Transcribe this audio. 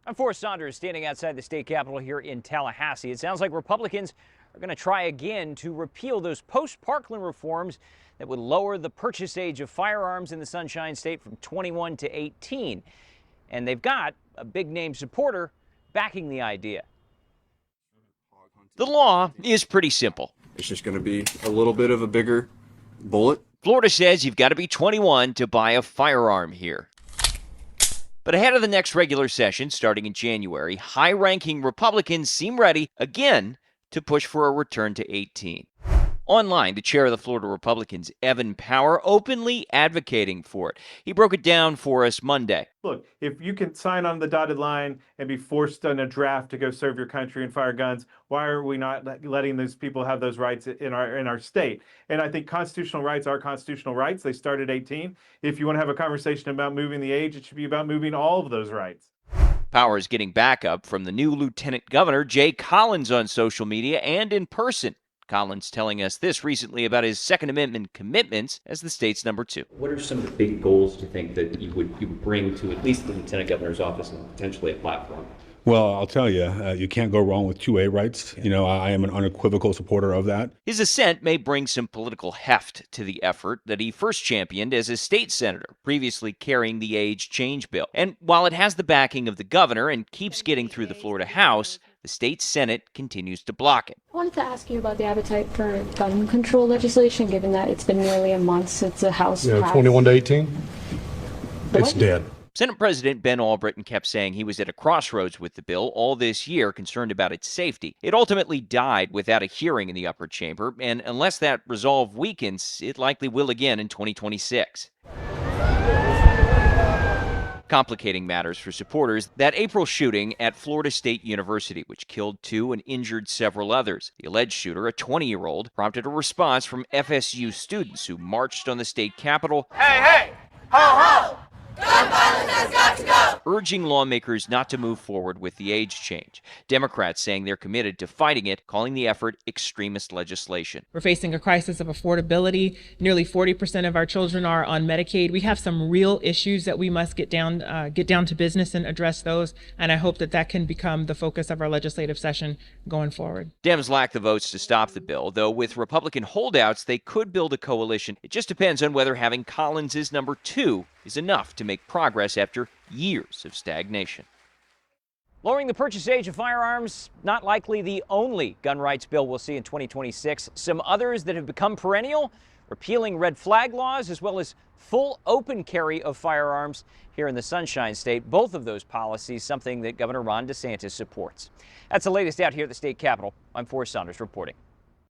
I'm Forrest Saunders, standing outside the state capitol here in Tallahassee. It sounds like Republicans are going to try again to repeal those post-Parkland reforms that would lower the purchase age of firearms in the Sunshine State from 21 to 18. And they've got a big-name supporter backing the idea. The law is pretty simple. It's just going to be a little bit of a bigger bullet. Florida says you've got to be 21 to buy a firearm here. But ahead of the next regular session starting in January, high-ranking Republicans seem ready, again, to push for a return to 18. Online, the chair of the Florida Republicans, Evan Power, openly advocating for it. He broke it down for us Monday. Look, if you can sign on the dotted line and be forced in a draft to go serve your country and fire guns, why are we not letting those people have those rights in our state? And I think constitutional rights are constitutional rights. They start at 18. If you want to have a conversation about moving the age, it should be about moving all of those rights. Power is getting backup from the new Lieutenant Governor, Jay Collins, on social media and in person. Collins telling us this recently about his Second Amendment commitments as the state's number 2. What are some of the big goals do you think that you would bring to at least the Lieutenant Governor's office and potentially a platform? Well, I'll tell you, you can't go wrong with 2A rights. You know, I am an unequivocal supporter of that. His ascent may bring some political heft to the effort that he first championed as a state senator, previously carrying the age change bill. And while it has the backing of the governor and keeps getting through the Florida House, the state Senate continues to block it. I wanted to ask you about the appetite for gun control legislation, given that it's been nearly a month since the House passed. 21 to 18, it's dead. Senate President Ben Albritton kept saying he was at a crossroads with the bill all this year, concerned about its safety. It ultimately died without a hearing in the upper chamber, and unless that resolve weakens, it likely will again in 2026. Complicating matters for supporters, that April shooting at Florida State University, which killed 2 and injured several others. The alleged shooter, a 20-year-old, prompted a response from FSU students who marched on the state capitol. Hey, hey! Ho, ho! Gun violence has got to go! Urging lawmakers not to move forward with the age change. Democrats saying they're committed to fighting it, calling the effort extremist legislation. We're facing a crisis of affordability. Nearly 40% of our children are on Medicaid. We have some real issues that we must get down to business and address those. And I hope that can become the focus of our legislative session going forward. Dems lack the votes to stop the bill, though with Republican holdouts, they could build a coalition. It just depends on whether having Collins as number 2 is enough to make progress after years of stagnation. Lowering the purchase age of firearms, not likely the only gun rights bill we'll see in 2026. Some others that have become perennial, repealing red flag laws, as well as full open carry of firearms here in the Sunshine State. Both of those policies, something that Governor Ron DeSantis supports. That's the latest out here at the state capitol. I'm Forrest Saunders reporting.